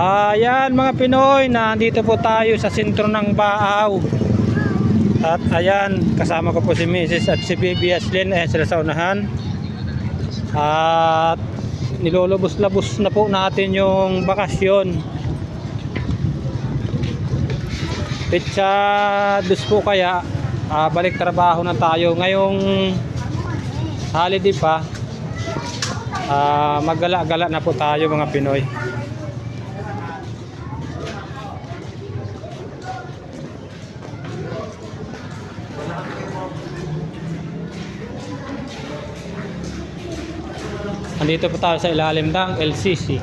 Ayan mga Pinoy, nandito po tayo sa sentro ng Baaw. At ayan, kasama ko po si Mrs. at si Baby Aslin. Ayan sila sa unahan. At nilulubos-labos na po natin yung bakasyon. Petsa dus po kaya balik trabaho na tayo. Ngayong holiday pa, maggala-gala na po tayo mga Pinoy. Andito po tayo sa ilalim ng LCC.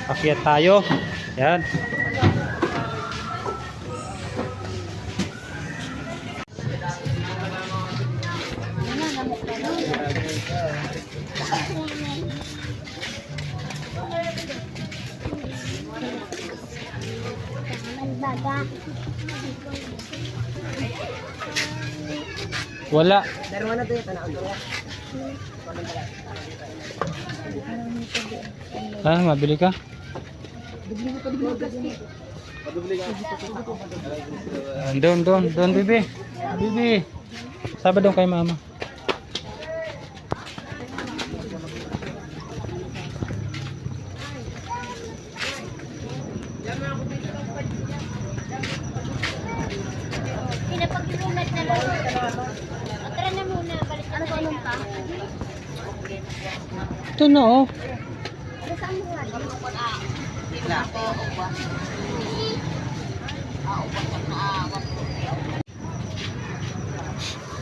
Akyat tayo. Yan. Wala. Mabili ka? Doon, bibi. Bibi. Sabi doon kay mama. Pinapag-inumat na lang. Tara na muna, balik na tayo pa. Ito na oh. Saan mo nga?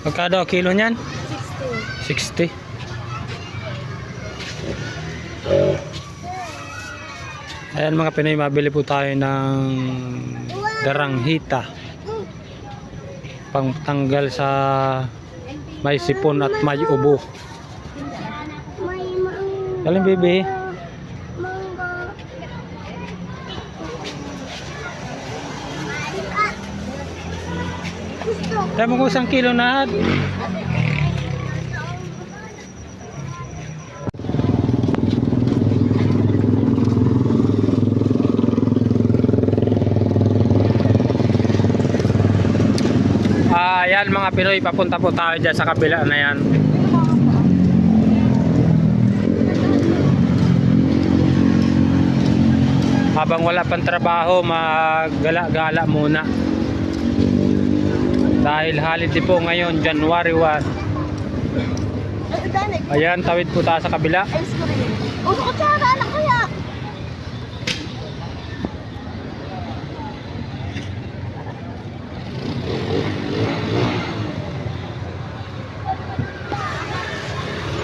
Magkano kilo niyan? 60. 60. Ayan mga Pinoy, mabili po tayo ng daranghita. Pangtanggal sa may sipon at may ubo. Galing bibi. Dami ko 1 kilo na. Ayan mga Pinoy, papunta po tayo dyan sa kabila na yan. Habang wala pang trabaho, maggala-gala muna. Dahil holiday po ngayon, January 1. Ayan, tawid po tayo sa kabila. Uso ko tsara lang kaya.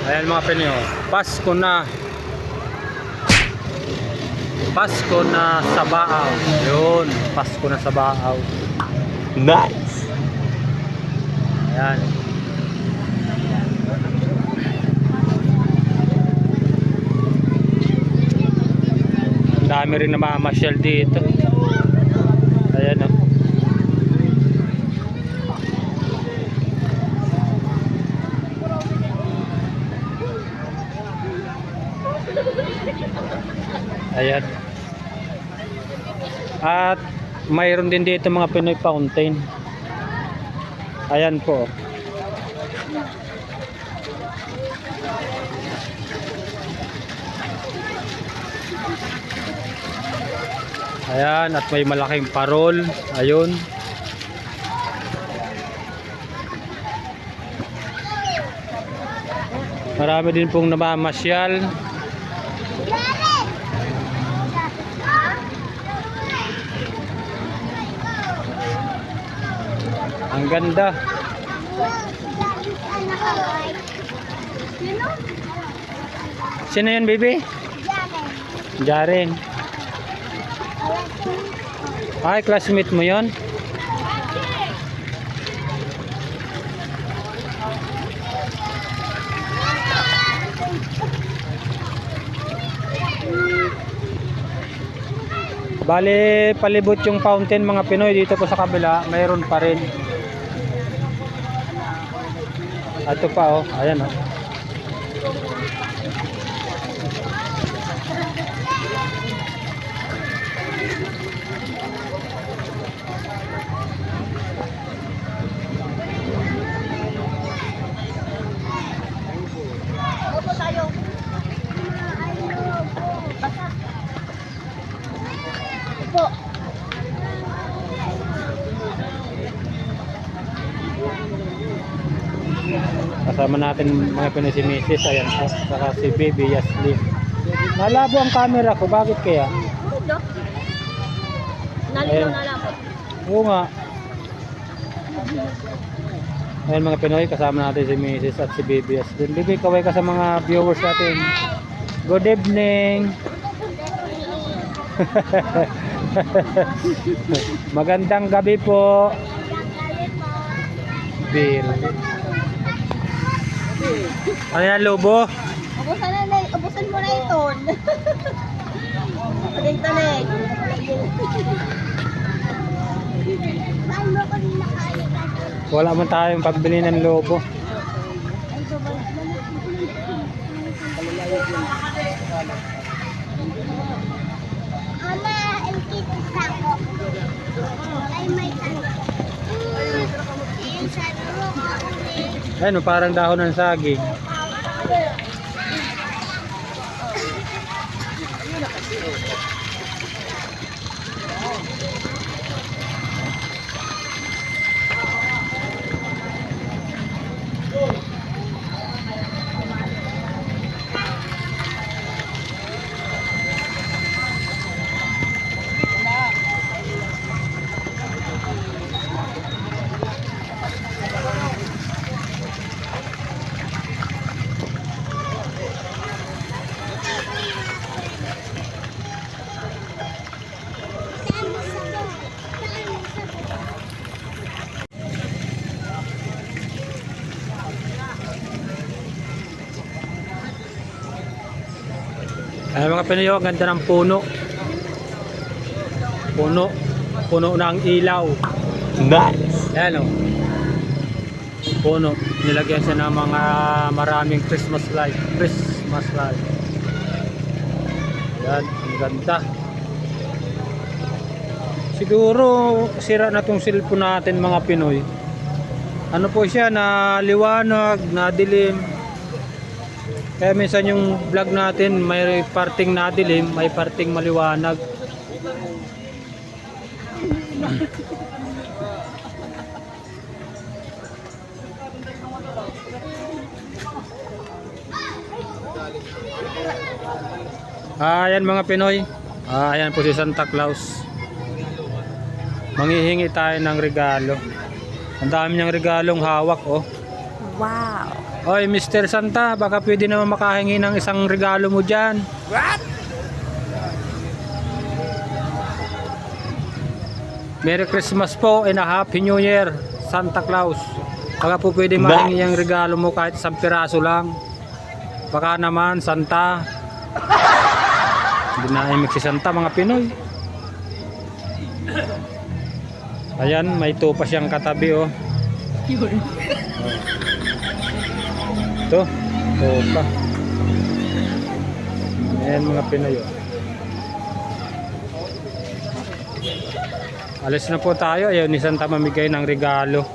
Ayan mga Pinoy, Pasko na. Pasko na sa Baaw. Yun, Pasko na sa Baaw. Nice. Ayan. Ang dami rin na mamasyal dito. Ayan o. Ayan. At mayroon din dito mga Pinoy fountain. Ayan po. Ayan, at may malaking parol. Ayun. Marami din pong namamasyal. Ang ganda. Sino yun, baby? Jaren. Ay, classmate mo yun? Bale, palibot yung fountain mga Pinoy. Dito po sa kabila, mayroon pa rin. Ito pa oh, ayan oh. Opo tayo. Opo. Kasama natin mga Pinoy si Mrs. Ayan po, saka si Baby Yaslin. Malabo ang camera ko, bakit kaya? Ito. Ayun. Nalinaw na lang po. Oo nga. Ayan mga Pinoy, kasama natin si Mrs. at si Baby Yaslin. Baby, kaway ka sa mga viewers natin. Good evening. Magandang gabi po. Bill. Ano yan, lobo? Ubusan mo na ito. Tanig-tanig. Wala man tayong pagbili ng lobo. Ama, ikit ako. Ay, may tanong. Ayun sa loob ako eh. Ayun, parang dahon ng saging. Ay mga Pinoy, ang ganda ng puno. Puno ng ilaw. Nice. Ayan o. Puno. Nilagyan siya ng mga maraming Christmas light. Yan, ang ganda. Siguro sira na tong cellphone natin mga Pinoy. Ano po siya, na liwanag, na dilim. Kaya minsan yung vlog natin may parting nadilim, may parting maliwanag. Ayan mga Pinoy. Ayan po si Santa Claus. Manghihingi tayo ng regalo. Ang dami niyang regalong hawak oh. Wow. Oy, Mr. Santa, baka pwede naman makahingi ng isang regalo mo dyan. What? Merry Christmas po and a Happy New Year, Santa Claus. Baka po pwede mahingi yung regalo mo kahit isang piraso lang. Baka naman, Santa. Hindi na imik si Santa mga Pinoy. Ayan, may tupa siyang katabi oh. Ito, tupa. Ayan mga Pinoy oh. Alis na po tayo. Ayaw ni Santa mamigay ng regalo.